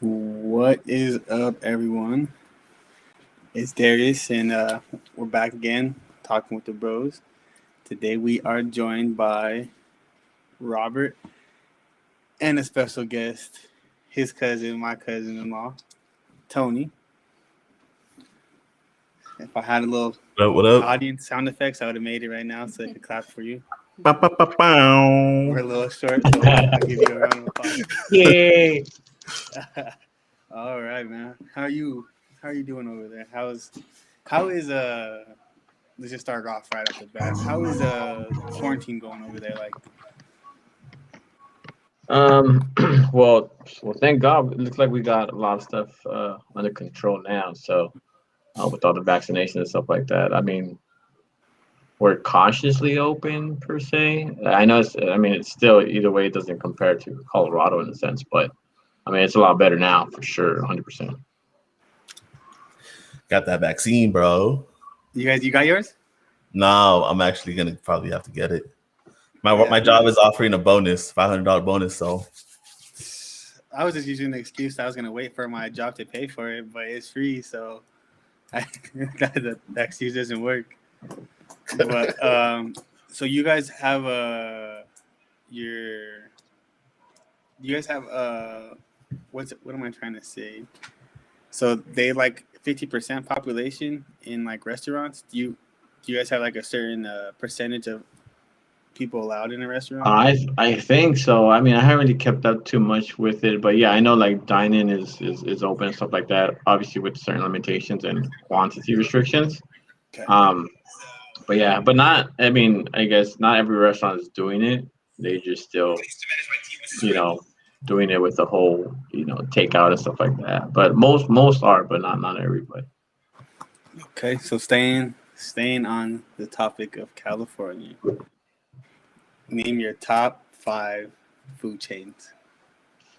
What is up, everyone? It's Darius, and we're back again talking with the bros. Today, we are joined by Robert and a special guest, his cousin, my cousin in law, Tony. If I had a little What up? What up? audience sound effects, I would have made it right now so I could clap for you. We're a Ba-ba-ba-bow. little short, so I'll give you a round of applause. Yay! All right, man. How are you doing over there? How is let's just start off right off the bat. How is quarantine going over there? Like, Um, well, thank God. It looks like we got a lot of stuff under control now. So, with all the vaccinations and stuff like that, I mean, we're cautiously open per se. I know it's. I mean, it's still either way. It doesn't compare to Colorado in a sense, but I mean, it's a lot better now for sure, 100%. Got that vaccine, bro. you got yours? No, I'm actually gonna probably have to get it. My Yeah. my job is offering a bonus, $500 bonus. So I was just using the excuse that I was gonna wait for my job to pay for it, but it's free, so that excuse doesn't work. But so you guys have your you guys have what am I trying to say? So they like 50% population in like restaurants. Do you guys have like a certain percentage of people allowed in a restaurant? I think so. I mean, I haven't really kept up too much with it, but yeah, I know like dining is open and stuff like that. Obviously, with certain limitations and quantity restrictions. Okay. Um, But yeah, but not. I mean, I guess not every restaurant is doing it. They just still, you know, doing it with the whole, takeout and stuff like that. But most are, but not everybody. Okay. So staying on the topic of California, name your top five food chains.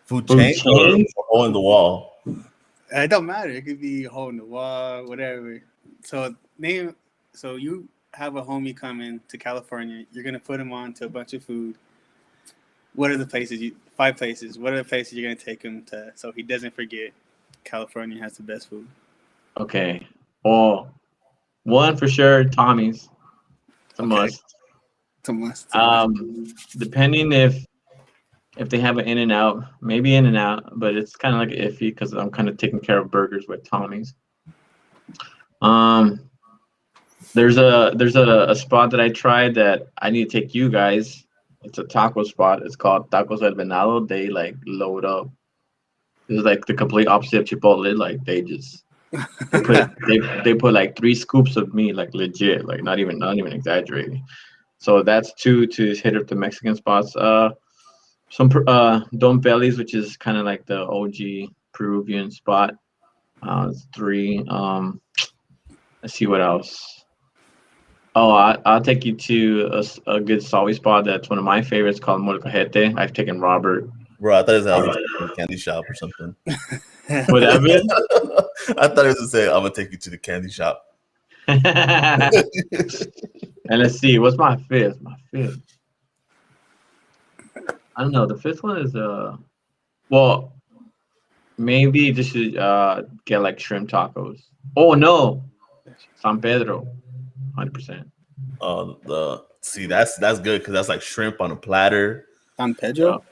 food Food chain or chains? hole in the wall. It don't matter. It could be a hole in the wall, whatever. So name. So you have a homie coming to California. You're gonna put him on to a bunch of food. What are the places you? Five places. What are the places you're gonna take him to so he doesn't forget California has the best food? Okay. Well, one for sure, Tommy's. It's a Okay. must. It's a must. It's a must. Depending if they have an In and Out, maybe In and Out, but it's kind of like iffy because I'm kind of taking care of burgers with Tommy's. Um, there's a spot that I tried that I need to take you guys. It's a taco spot. It's called Tacos El Venado. They like load up. It's like the complete opposite of Chipotle. Like they put like three scoops of meat, like legit, like not even exaggerating. So that's two to hit up the Mexican spots. Don Bellies, which is kind of like the OG Peruvian spot. It's three. Let's see what else. Oh, I'll take you to a good Sawi spot that's one of my favorites called Molcajete. I've taken Robert. Bro, I thought it was Uh, a candy shop or something. would that be? I thought it was to say I'm gonna take you to the candy shop. And let's see, what's my fifth? My fifth. I don't know. The fifth one is well, maybe just should get like shrimp tacos. Oh no, San Pedro, 100%. The see that's good because that's like shrimp on a platter. San Yeah. Pedro.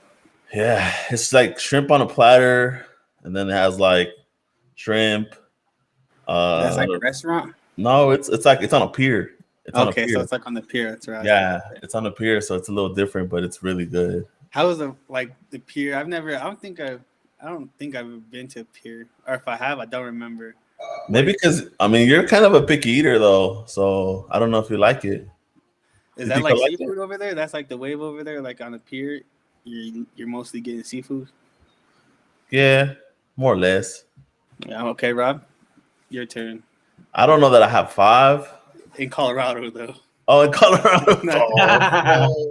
Yeah, it's like shrimp on a platter, and then it has like shrimp. That's Uh, like a restaurant. no, it's like it's on a pier. It's on a Okay, so pier. it's like on the pier. That's right. Yeah, it's on a pier, so it's a little different, but it's really good. How is the pier? I don't think I've been to a pier, or if I have, I don't remember. What Maybe because I mean you're kind of a picky eater though, so I don't know if you like it. is You that think like I like it? seafood over there? That's like the wave over there, like on the pier. You're mostly getting seafood. Yeah, more or less. Yeah. Okay, Rob, your turn. I don't know that I have five. In Colorado, though. Oh, in Colorado. Oh,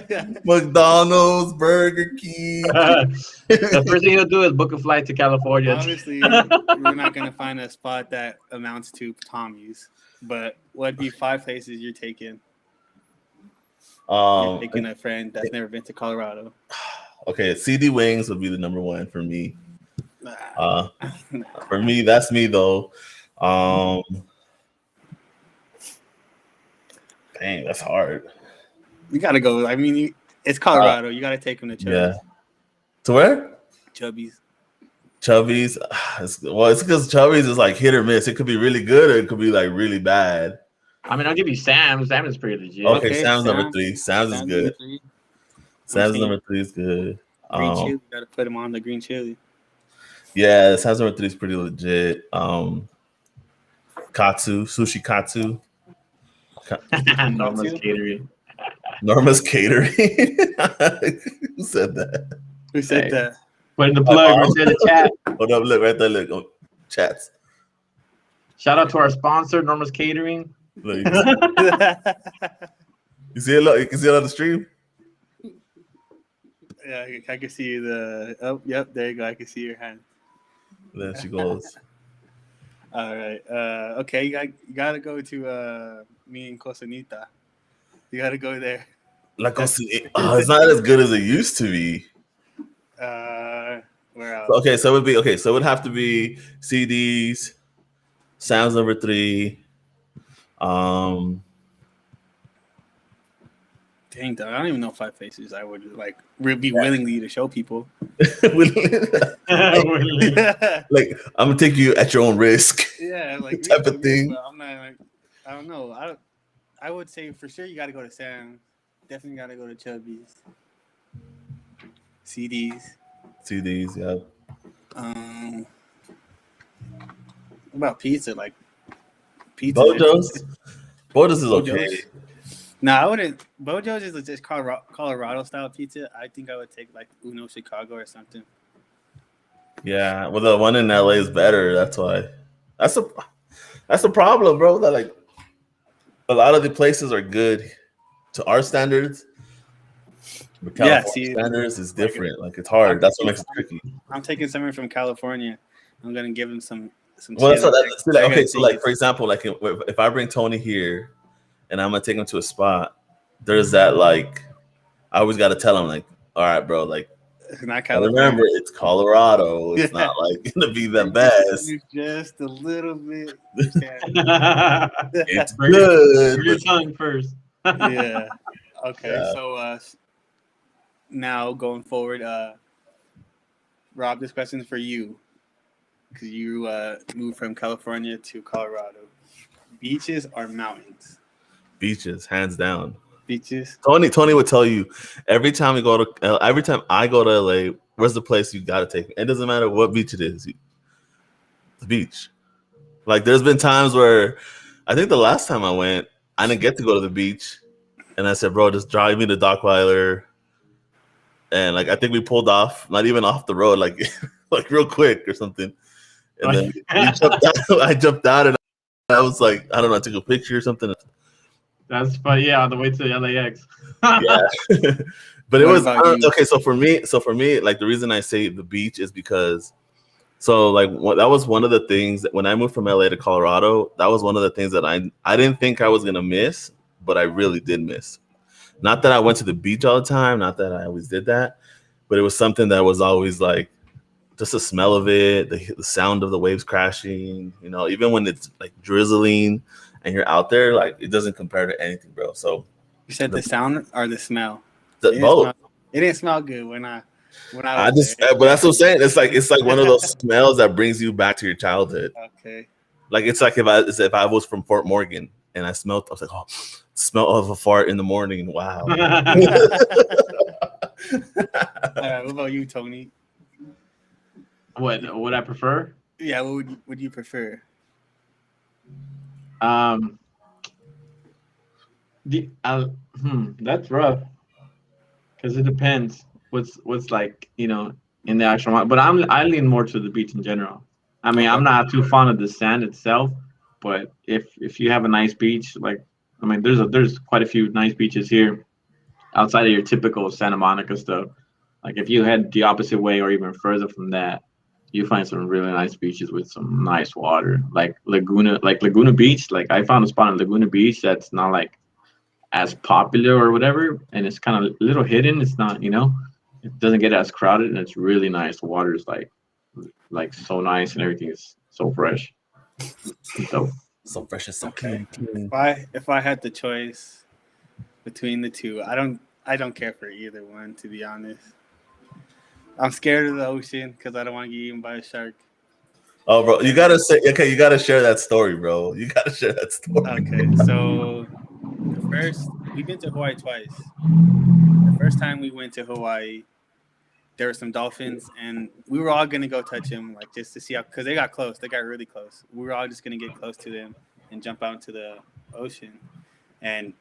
Yeah. McDonald's, Burger King. The first thing he'll do is book a flight to California. Obviously, we're not gonna find a spot that amounts to Tommy's. But what'd be five places you're taking? You're Um, taking a friend that's never been to Colorado. okay, CD Wings would be the number one for me. Uh, for me, that's me though. Um, dang, that's hard. You gotta go. I mean, it's Uh, Colorado. You gotta take them to yeah. Chubby's. To where? Chubby's. Chubby's. It's because Chubby's is like hit or miss. It could be really good or it could be like really bad. I mean, I'll give you Sam's. Sam is pretty legit. Okay, Okay, Sam's number Sam. 3. Sam's is Sam's number good. 3. I'm Sam's saying number 3 is good. green chili. You gotta put them on the green chili. Yeah, Sam's number 3 is pretty legit. Sushi Katsu. Norma's Catering. Norma's Catering. Who said that? Who said Hey. that? Put in the plug right there in the chat. Hold up, look right there. Look, chats. Shout out to our sponsor, Norma's Catering. Look, you see it? Look, you can see it on the stream. Yeah, I can see the. Oh, yep, there you go. I can see your hand. Then she goes. All right. Okay, you gotta go to me and Cosanita. You gotta go there. Like, it's not as good as it used to be. Where else? Okay, so it would have to be CDs. Sam's number 3. Dang, dog, I don't even know 5 Faces. I would like be willingly to show people. Like, I'm gonna take you at your own risk. Yeah, like type of thing. But I'm not like, I don't know. I would say for sure you got to go to Sam's. Definitely got to go to Chubby's. CDs, yeah. What about pizza? Like pizza. Bojo's is okay. No, I wouldn't. Bojo's is just Colorado style pizza. I think I would take like Uno Chicago or something. Yeah, well, the one in LA is better. That's why. That's a problem, bro. That like a lot of the places are good to our standards, but California standards is different. Like it's hard. That's what makes it tricky. I'm taking someone from California. I'm gonna give him some. Well, so like for example, like if I bring Tony here, and I'm gonna take him to a spot, there's that like I always got to tell him like, all right, bro, like. Not California. Remember, it's Colorado. It's not like gonna be the best. Just a little bit. It's good. Your tongue first. Yeah. Okay. Yeah. So now going forward, Rob, this question's for you because you moved from California to Colorado. Beaches or mountains? Beaches, hands down. Beaches. Tony would tell you every time I go to LA, where's the place you gotta take me? It doesn't matter what beach it is. The beach. Like there's been times where I think the last time I went, I didn't get to go to the beach. And I said, bro, just drive me to Dockweiler. And like I think we pulled off, not even off the road, like like real quick or something. And then I jumped out and I was like, I don't know, I took a picture or something. That's funny. Yeah, on the way to LAX. Yeah, but it was okay. So for me, like the reason I say the beach is because, that was one of the things that when I moved from LA to Colorado, that was one of the things that I didn't think I was gonna miss, but I really did miss. Not that I went to the beach all the time, not that I always did that, but it was something that was always like just the smell of it, the sound of the waves crashing. You know, even when it's like drizzling. And you're out there, like it doesn't compare to anything, bro. So you said the sound or the smell? Both. It didn't smell good when I but that's what I'm saying. It's like one of those smells that brings you back to your childhood. Okay. Like it's like if I was from Fort Morgan and I was like, oh, smell of a fart in the morning. Wow. All right, what about you, Tony? What would I prefer? Yeah, what would you prefer? That's rough because it depends what's like, you know, in the actual, but I lean more to the beach in general. I mean, I'm not too fond of the sand itself, but if you have a nice beach, like, I mean, there's quite a few nice beaches here outside of your typical Santa Monica stuff. Like if you head the opposite way or even further from that, you find some really nice beaches with some nice water, like Laguna Beach. Like I found a spot in Laguna Beach that's not like as popular or whatever, and it's kind of a little hidden. It's not, you know, it doesn't get as crowded, and it's really nice. The water is like like so nice and everything is so fresh. So So fresh and so Okay. clean. If I had the choice between the two, I don't care for either one, to be honest. I'm scared of the ocean because I don't want to get eaten by a shark. Oh, bro, you And gotta say okay. You gotta share that story, bro. You gotta share that story. okay, so we've been to Hawaii twice. The first time we went to Hawaii, there were some dolphins, and we were all gonna go touch them, like just to see how, because they got close. They got really close. We were all just gonna get close to them and jump out into the ocean. And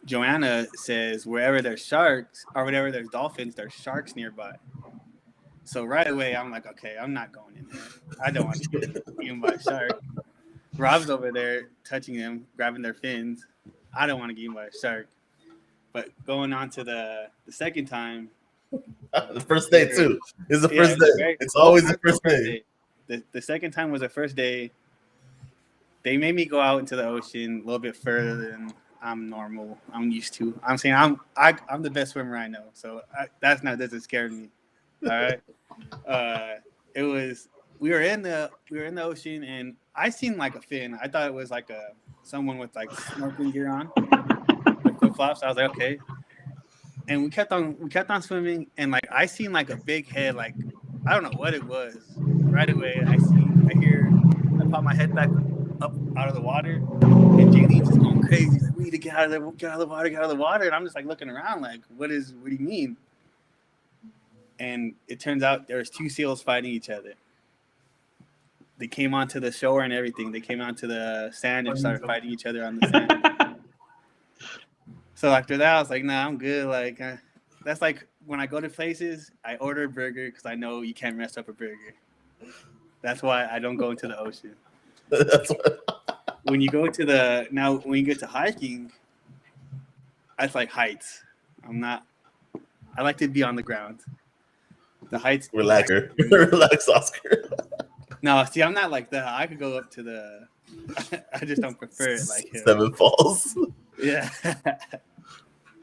Joanna says wherever there's sharks or whatever there's dolphins, there's sharks nearby. So right away, I'm like, okay, I'm not going in there. I don't want to get eaten by a shark. Rob's over there touching them, grabbing their fins. I don't want to get eaten by a shark. But going on to the second time, The first day too. It's the yeah, first day. It's always the first day. The second time was the first day. They made me go out into the ocean a little bit further than I'm used to. I'm saying I'm the best swimmer I know, so that doesn't scare me. All right. It was we were in the ocean, and I seen like a fin. I thought it was like someone with like snorkeling gear on, like flip flops. I was like, okay. And we kept on swimming, and like I seen like a big head, like I don't know what it was. Right away, I pop my head back up out of the water, and Jaylene's just going crazy. Like, we need to get out of there, get out of the water, get out of the water. And I'm just like looking around, like, what do you mean? And it turns out there was two seals fighting each other. They came onto the shore and everything. They came onto the sand and started fighting each other on the sand. So after that, I was like, nah, I'm good. Like, that's like when I go to places, I order a burger because I know you can't mess up a burger. That's why I don't go into the ocean. That's what, When you get to hiking, I like heights. I like to be on the ground. The heights. relax, relax, Oscar. No, see, I'm not like that. I could go up to the. I just don't prefer it like him. Seven Falls. Yeah.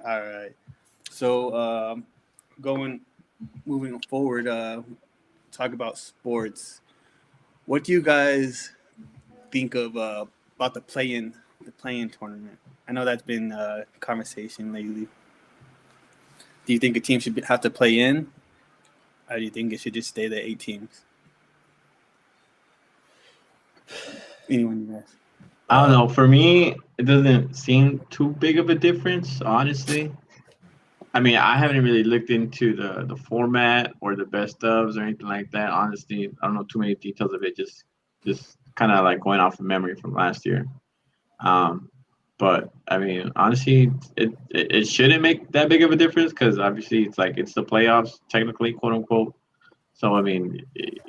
All right. So, moving forward, talk about sports. What do you guys think of about the play-in tournament? I know that's been a conversation lately. Do you think a team should have to play in, or do you think it should just stay the 8 teams? Anyone, you guys? I don't know. For me, it doesn't seem too big of a difference, honestly. I mean, I haven't really looked into the format or the best ofs or anything like that. Honestly, I don't know too many details of it. Just kind of like going off of memory from last year. But I mean, honestly, it shouldn't make that big of a difference because obviously it's the playoffs technically, quote unquote. So I mean,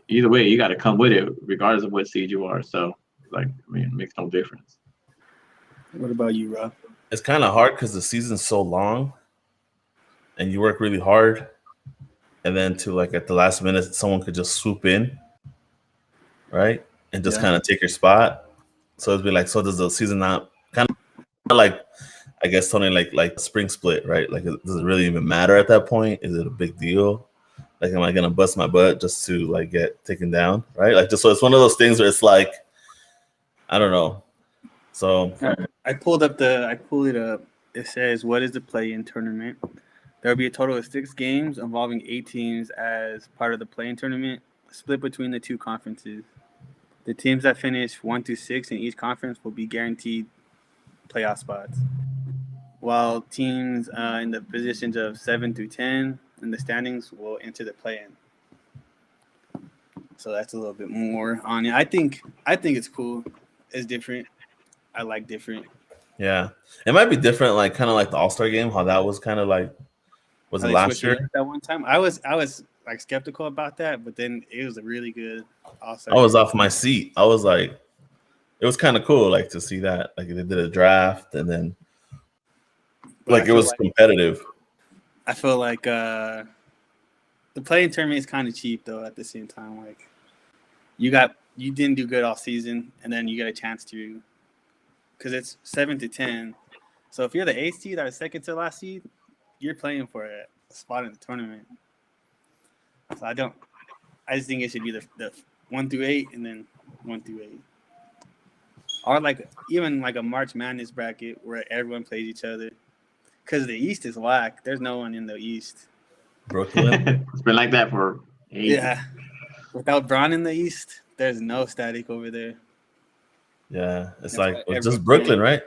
either way, you got to come with it regardless of what seed you are. So like, I mean, it makes no difference. What about you, Rob? It's kind of hard because the season's so long, and you work really hard, and then to like at the last minute, someone could just swoop in, right, and just kind of take your spot. So it'd be like, so does the season not kind of like, I guess, Tony, like spring split, right? Like, does it really even matter at that point? Is it a big deal? Like, am I gonna bust my butt just to like get taken down, right? Like, just so it's one of those things where it's like, I don't know. So I pulled it up. It says, "What is the play-in tournament?" There will be a total of 6 games involving 8 teams as part of the play-in tournament, split between the 2 conferences. The teams that finish 1 through 6 in each conference will be guaranteed playoff spots, while teams in the positions of 7 through 10 in the standings will enter the play-in. So that's a little bit more on it. I think it's cool. It's different. I like different. yeah, it might be different, like kind of like the All-Star game, how that was kind of like, was it last year? That one time, I was like skeptical about that, but then it was a really good All-Star. I was off my seat. I was like, it was kind of cool, like to see that, like they did a draft, and then like it was competitive. I feel like the play-in tournament is kind of cheap though. At the same time, like you didn't do good all season, and then you get a chance to, because it's 7 to 10. So if you're the 8th seed or second to last seed, you're playing for a spot in the tournament. So I I just think it should be the 1 through 8 and then 1 through 8, or like even like a March Madness bracket where everyone plays each other. Because the East is whack. There's no one in the East. Brooklyn. It's been like that for ages. Yeah. Without Braun in the East, there's no static over there. Yeah, it's That's like why it's just everyone- Brooklyn, right?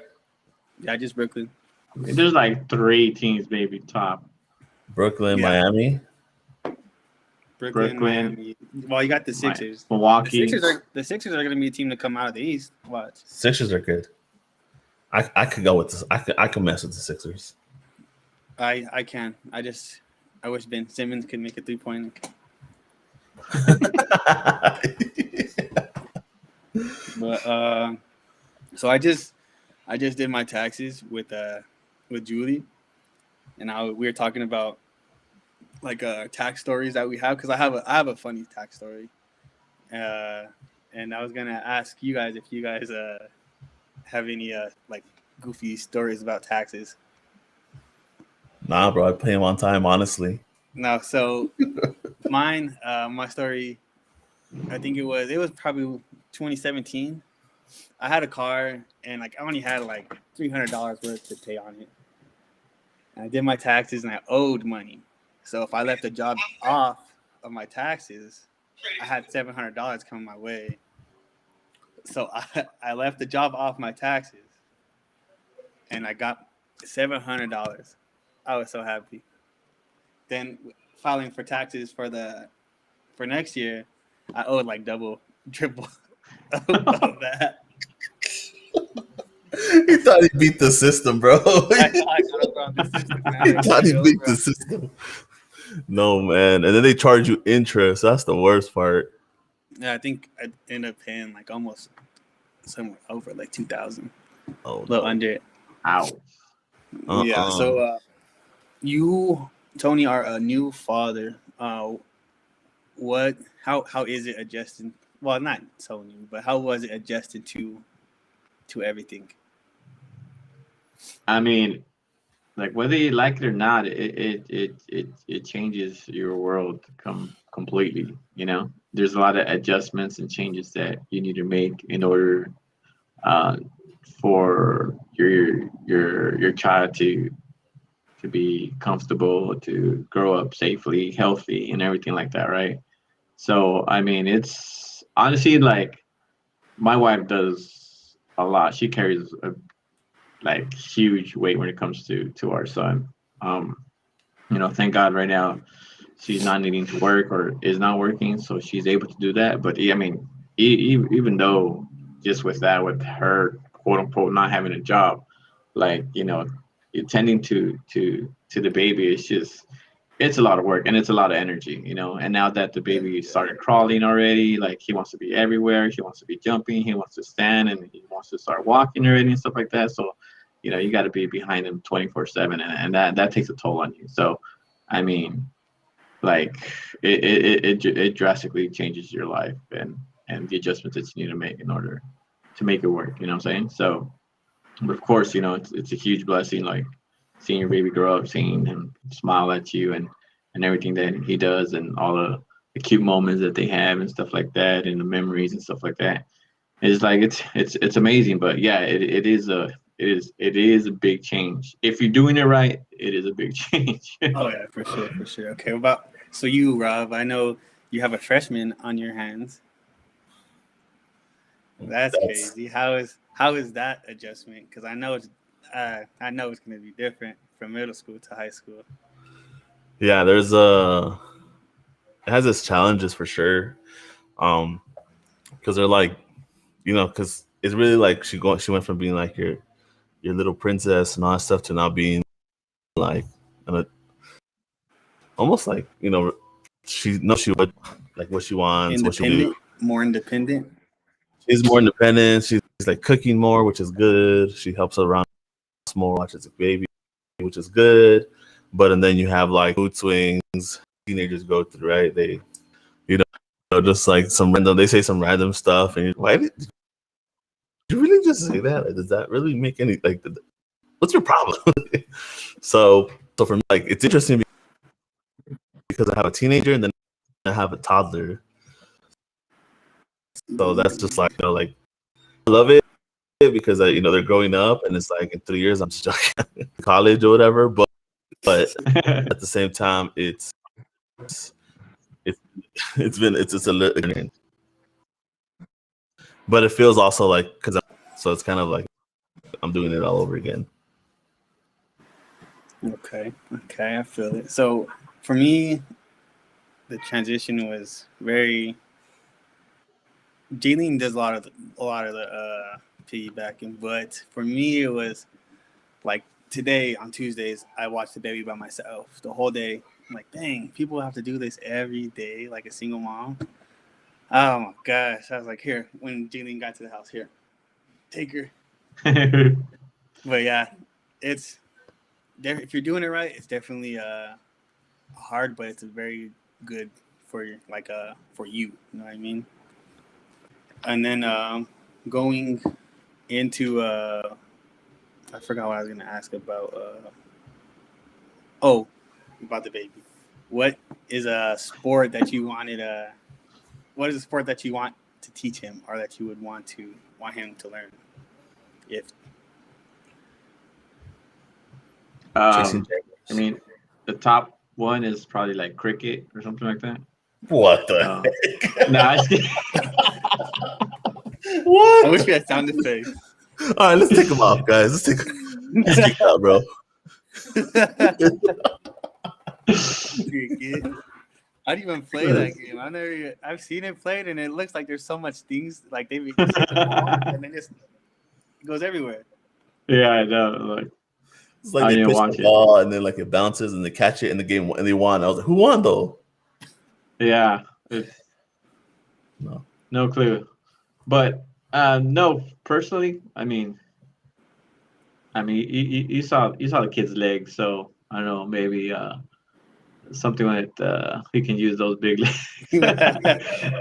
Yeah, just Brooklyn. There's like 3 teams maybe top. Brooklyn, Yeah. Miami. Brooklyn, Miami. Well, you got the Sixers. Milwaukee. The Sixers are going to be a team to come out of the East. Watch. Sixers are good. I could go with this. I could mess with the Sixers. I can. I wish Ben Simmons could make a 3-pointer. But so I just did my taxes with Julie, and we were talking about like tax stories that we have, because I have a funny tax story, and I was gonna ask you guys if you guys have any like goofy stories about taxes. Nah, bro, I pay him on time, honestly. No, so mine, my story, I think it was probably 2017. I had a car and like I only had like $300 worth to pay on it. And I did my taxes and I owed money. So if I left the job off of my taxes, I had $700 coming my way. So I left the job off my taxes and I got $700. I was so happy. Then filing for taxes for next year, I owed like double, triple of that. He thought he beat the system, bro. I got around the system, man. He thought he beat the system. No, man. And then they charge you interest. That's the worst part. Yeah, I think I ended up paying like almost somewhere over like 2,000. Oh, a little under it. Ow. Yeah. So you, Tony, are a new father. How is it adjusting? Well, not so new, but how was it adjusting to everything? I mean, like whether you like it or not, it changes your world completely. You know, there's a lot of adjustments and changes that you need to make in order for your child to be comfortable, to grow up safely, healthy, and everything like that, right? So, I mean, it's honestly like my wife does a lot. She carries a like huge weight when it comes to our son. You know, thank God right now she's not needing to work or is not working, so she's able to do that. But I mean, even though just with that, with her quote unquote not having a job, like you know, tending to the baby, it's a lot of work and it's a lot of energy, you know. And now that the baby started crawling already, like he wants to be everywhere, he wants to be jumping, he wants to stand, and he wants to start walking already and stuff like that. So, you know, you got to be behind him 24/7, and that takes a toll on you. So, I mean, like it drastically changes your life and the adjustments that you need to make in order to make it work. You know what I'm saying? So, but of course, you know, it's a huge blessing, like seeing your baby grow up, seeing him smile at you and everything that he does and all the cute moments that they have and stuff like that and the memories and stuff like that. It's like it's amazing. But yeah, it is a big change. If you're doing it right, it is a big change. Oh yeah, for sure. Okay, so you, Rob, I know you have a freshman on your hands. That's crazy. How is that adjustment? Because I know it's going to be different from middle school to high school. Yeah, it has its challenges for sure. Because they're like, you know, because it's really like she went from being like your little princess and all that stuff to now being like almost like, you know, she knows like what she wants, what she do. More independent. She's more independent. She's like cooking more, which is good. She helps around more, watches the baby, which is good. But and then you have like mood swings teenagers go through, right? They, you know, just like they say some random stuff, and why did you really just say that? Like, does that really make any like? What's your problem? so for me, like it's interesting because I have a teenager and then I have a toddler, So that's just like, like I love it because they're growing up, and it's like in 3 years I'm stuck in college or whatever. But at the same time, it's it's a little, but it feels also like so it's kind of like I'm doing it all over again. Okay, I feel it. So for me, the transition was very. Jaylene does a lot of the piggybacking, but for me, it was like today on Tuesdays, I watched the baby by myself the whole day. I'm like, dang, people have to do this every day, like a single mom. Oh my gosh! I was like, here, when Jaylene got to the house, here, take her. But yeah, it's if you're doing it right, it's definitely hard, but it's a very good for you, like for you. You know what I mean? And then going into I forgot what I was gonna ask about. About the baby. What is a sport that you wanted? What is a sport that you want to teach him, or that you would want him to learn? If I mean, the top one is probably like cricket or something like that. What the heck? No, I just What? I wish we had sound effects. All right, let's take them off, guys. Let's take it out, bro. How do you even play that game? I've seen it played, and it looks like there's so much things like they hit the ball, and then it goes everywhere. Yeah, I know. Like, it's like they pitch the ball, and then like it bounces, and they catch it in the game, and they won. I was like, who won though? Yeah, no clue. But no, personally, I mean, you saw the kid's legs, so I don't know, maybe something like he can use those big legs.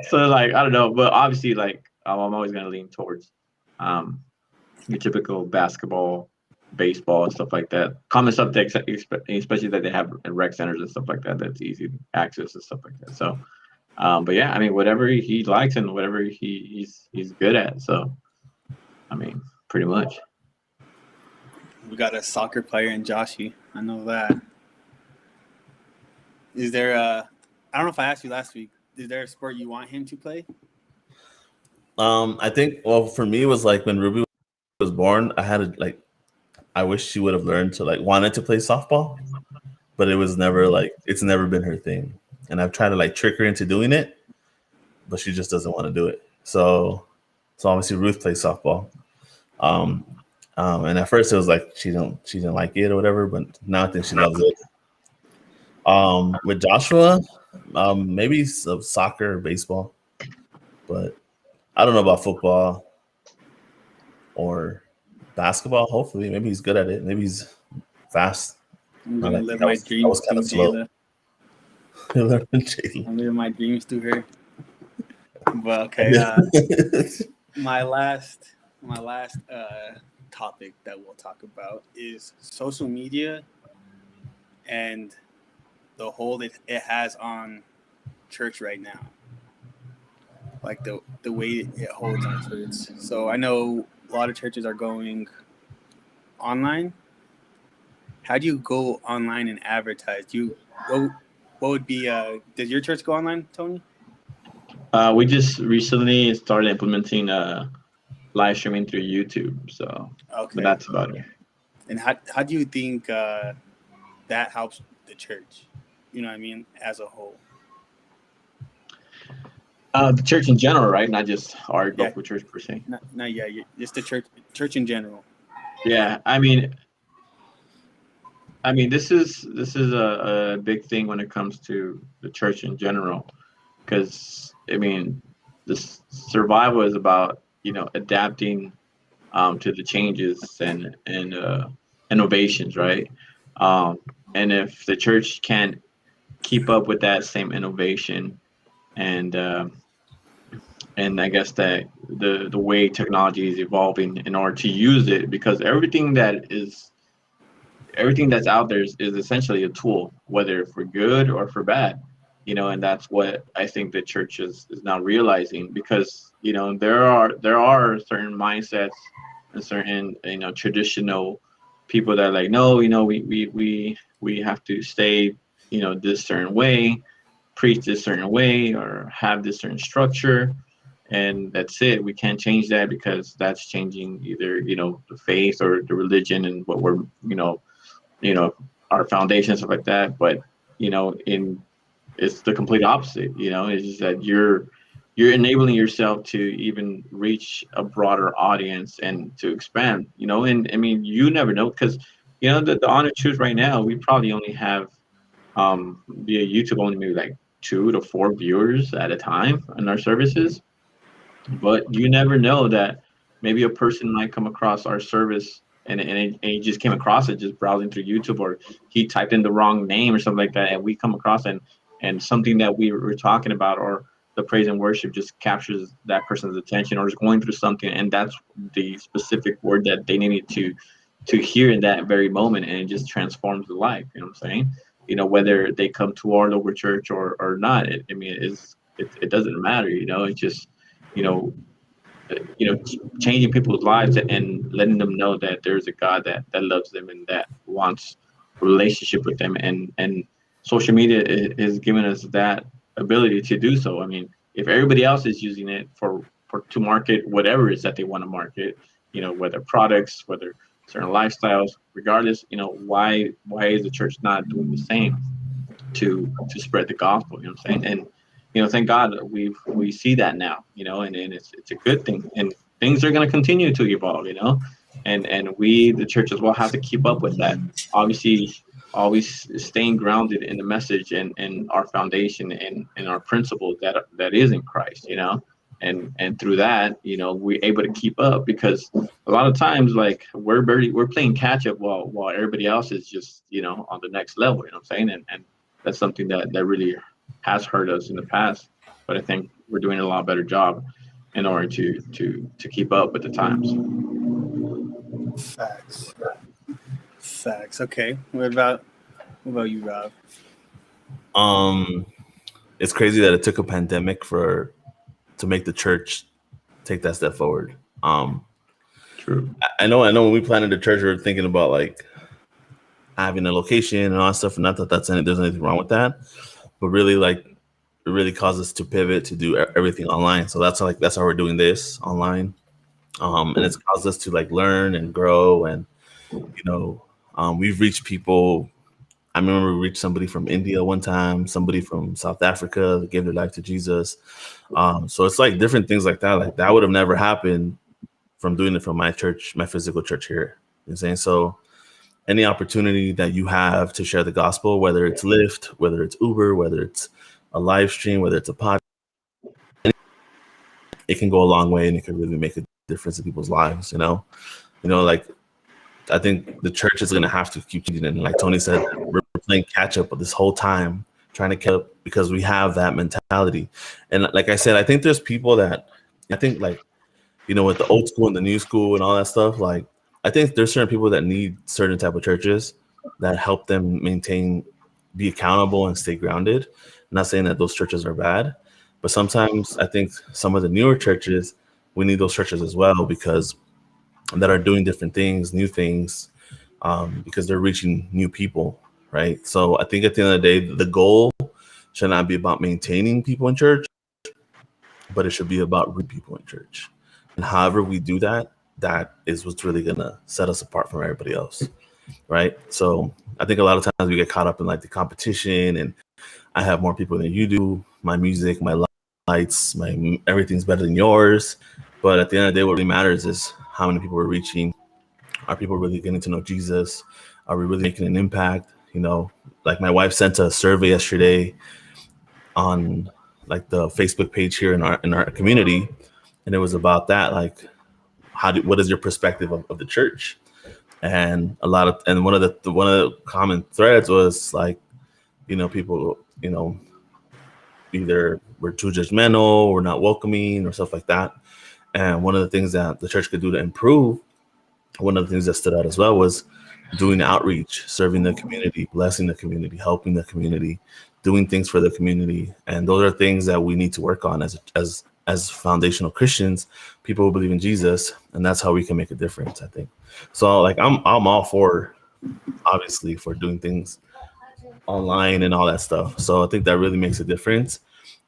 So like I don't know, but obviously like I'm always gonna lean towards your typical basketball, baseball, and stuff like that. Common stuff, especially that they have in rec centers and stuff like that. That's easy to access and stuff like that. So, but yeah, I mean, whatever he likes and whatever he's good at. So, I mean, pretty much. We got a soccer player in Joshy. I know that. Is there I don't know if I asked you last week. Is there a sport you want him to play? I think. Well, for me, it was like when Ruby was born. I wish she would have learned to wanted to play softball, but it was never it's never been her thing. And I've tried to trick her into doing it, but she just doesn't want to do it. So obviously Ruth plays softball. And at first it was like she didn't like it or whatever, but now I think she loves it. With Joshua, maybe soccer or baseball, but I don't know about football or baskaball. Hopefully, maybe he's good at it. Maybe he's fast. I'm gonna live my dreams. I was kind of slow. I'm living my dreams through her. But okay, my last topic that we'll talk about is social media and the hold it has on church right now. Like the way it holds on church. So I know a lot of churches are going online. How do you go online and advertise? What would be does your church go online, Tony? We just recently started implementing live streaming through YouTube. So okay. But that's about it. And how do you think that helps the church? You know what I mean, as a whole. The church in general, right? Not just our local church per se. Just the church in general. Yeah, I mean, this is a big thing when it comes to the church in general, because I mean, the survival is about adapting to the changes and innovations, right? And if the church can't keep up with that same innovation and I guess that the way technology is evolving in order to use it, because everything that's out there is essentially a tool, whether for good or for bad. And that's what I think the church is now realizing, because there are certain mindsets and certain traditional people that are like, no, we have to stay this certain way, preach this certain way, or have this certain structure, and that's it. We can't change that because that's changing either the faith or the religion and what we're you know our foundation, stuff like that. But in it's the complete opposite. It's just that you're enabling yourself to even reach a broader audience and to expand. And I mean, you never know, because the honest truth right now, we probably only have via YouTube only maybe like 2 to 4 viewers at a time in our services. But you never know that maybe a person might come across our service, and he just came across it just browsing through YouTube, or he typed in the wrong name or something like that, and we come across and something that we were talking about, or the praise and worship, just captures that person's attention, or is going through something, and that's the specific word that they needed to hear in that very moment, and it just transforms the life. You know what I'm saying? Whether they come to our local church or not, I mean, it doesn't matter. It's just you know changing people's lives and letting them know that there's a God that loves them and that wants a relationship with them. And social media is giving us that ability to do so. I mean, if everybody else is using it for to market whatever it is that they want to market, whether products, whether certain lifestyles, regardless, why is the church not doing the same to spread the gospel? You know what I'm saying? And thank God we see that now, and it's a good thing, and things are going to continue to evolve, and we, the church as well, have to keep up with that. Obviously, always staying grounded in the message and our foundation and our principle that is in Christ, and through that, we're able to keep up, because a lot of times, like, we're playing catch up while everybody else is just on the next level. You know what I'm saying? And that's something that really has hurt us in the past, but I think we're doing a lot better job in order to keep up with the times. Facts. Okay. What about you, Rob? It's crazy that it took a pandemic to make the church take that step forward. True. I know when we planted the church, we were thinking about like having a location and all that stuff, and not that there's anything wrong with that, but really, like, it really caused us to pivot to do everything online. So that's how we're doing this online. And it's caused us to like learn and grow, and we've reached people. I remember we reached somebody from India one time, somebody from South Africa that gave their life to Jesus. So it's like different things like that. Like, that would have never happened from doing it from my church, my physical church here. You know what I'm saying? So any opportunity that you have to share the gospel, whether it's Lyft, whether it's Uber, whether it's a live stream, whether it's a podcast, it can go a long way, and it can really make a difference in people's lives. Like, I think the church is going to have to keep changing. And like Tony said, we're playing catch up this whole time, trying to catch up, because we have that mentality. And like I said, I think there's people that I think, like, with the old school and the new school and all that stuff, like, I think there's certain people that need certain type of churches that help them be accountable and stay grounded. I'm not saying that those churches are bad, but sometimes I think some of the newer churches, we need those churches as well, because that are doing different things, new things, because they're reaching new people, right? So I think at the end of the day, the goal should not be about maintaining people in church, but it should be about people in church. And however we do that, that is what's really going to set us apart from everybody else, right? So I think a lot of times we get caught up in like the competition, and I have more people than you do. My music, my lights, everything's better than yours. But at the end of the day, what really matters is how many people we're reaching. Are people really getting to know Jesus? Are we really making an impact? Like, my wife sent a survey yesterday on like the Facebook page here in our community, and it was about that, like, what is your perspective of the church? And one of the common threads was like, people, either we're too judgmental, we're not welcoming, or stuff like that. And one of the things that the church could do to improve, one of the things that stood out as well, was doing outreach, serving the community, blessing the community, helping the community, doing things for the community. And those are things that we need to work on as foundational Christians, people who believe in Jesus, and that's how we can make a difference, I think. So like I'm all for, obviously, for doing things online and all that stuff. So I think that really makes a difference.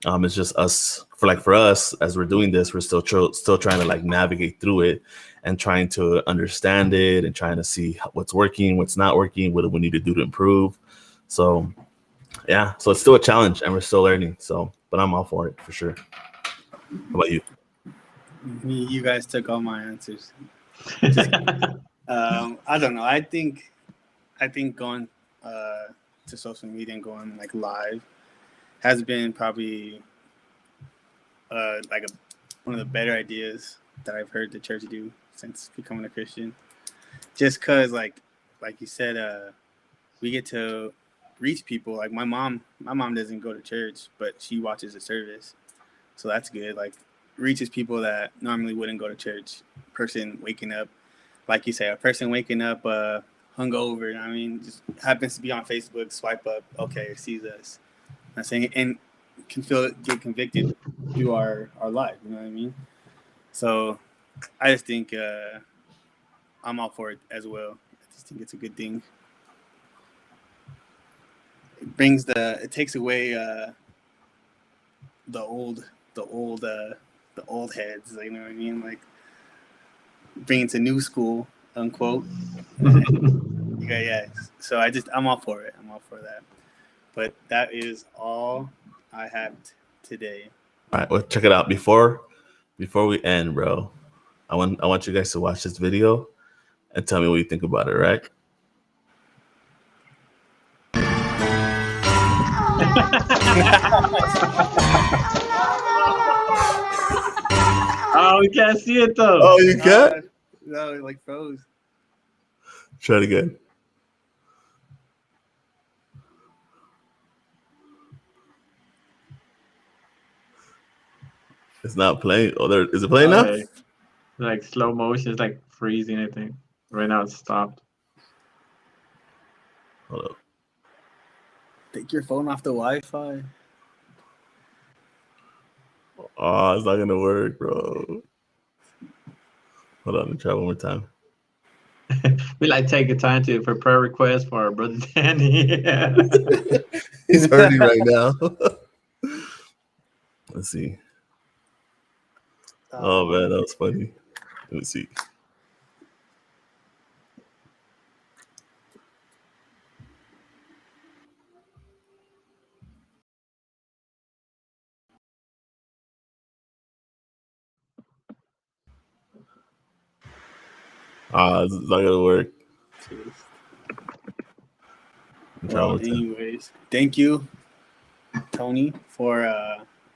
It's just us, for us, as we're doing this, we're still trying to like navigate through it and trying to understand it and trying to see what's working, what's not working, what do we need to do to improve. So yeah, so it's still a challenge and we're still learning. So, but I'm all for it for sure. How about you? You guys took all my answers. I don't know. I think going to social media and going like live has been probably one of the better ideas that I've heard the church do since becoming a Christian. Just because, like you said, we get to reach people. Like my mom doesn't go to church, but she watches the service, so that's good. Like reaches people that normally wouldn't go to church. Person waking up, like you say, a person waking up hungover. I mean, just happens to be on Facebook, swipe up, okay, sees us. I'm saying, and can get convicted through our life. You know what I mean? So I just think I'm all for it as well. I just think it's a good thing. It takes away the old heads. You know what I mean? Like bringing to new school, unquote. Yeah. So I'm all for it. I'm all for that. But that is all I have today. All right, well, check it out. Before we end, bro, I want you guys to watch this video and tell me what you think about it, right? Oh, we can't see it though. Oh, you can't? No, it like froze. Try it again. It's not playing. Oh, there is it playing now? Like slow motion, it's like freezing. I think right now it's stopped. Hold up. Take your phone off the Wi-Fi. Oh, it's not gonna work, bro. Hold on, let me try one more time. We like take a time to for prayer requests for our brother Danny. He's hurting right now. Let's see. Oh man, that was funny. Let me see. It's not gonna work. Well, anyways, thank you, Tony, for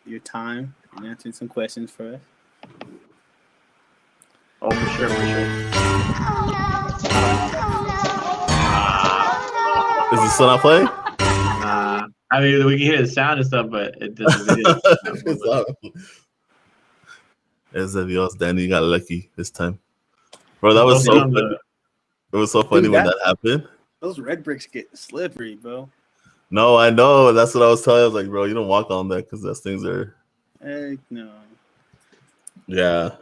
your time and answering some questions for us. Oh, for sure. Is it still not playing? I mean, we can hear the sound and stuff, but it doesn't. Es de Dios, Danny got lucky this time. Bro, that was so funny. It was so funny when that happened. Those red bricks get slippery, bro. No, I know. That's what I was telling you. I was like, bro, you don't walk on that because those things are. Heck no. Yeah.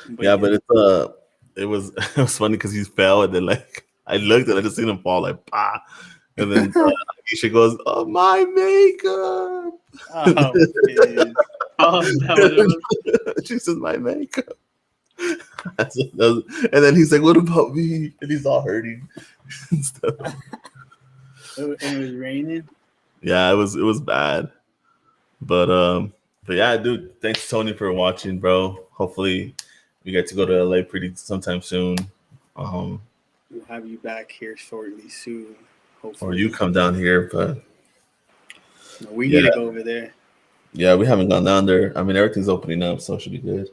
But it was funny because he fell and then like I looked and I just seen him fall like bah. And then she goes, "Oh, my makeup." She says, "My makeup." And then he's like, "What about me?" And he's all hurting and stuff. And it was raining. Yeah, it was bad. But yeah, dude, thanks Tony for watching, bro. Hopefully we get to go to LA sometime soon. We'll have you back here shortly soon. Hopefully. Or you come down here, but we need to go over there. Yeah, we haven't gone down there. I mean, everything's opening up, so it should be good.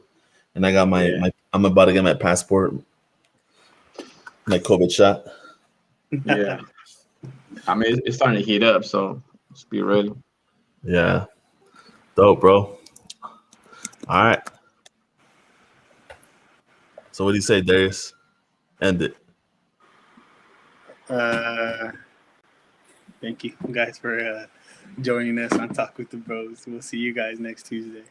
And I got my I'm about to get my passport, my COVID shot. Yeah. I mean, it's starting to heat up, so let's be ready. Yeah. Dope, bro. All right. So what do you say, Darius? End it. Thank you guys for joining us on Talk with the Bros. We'll see you guys next Tuesday.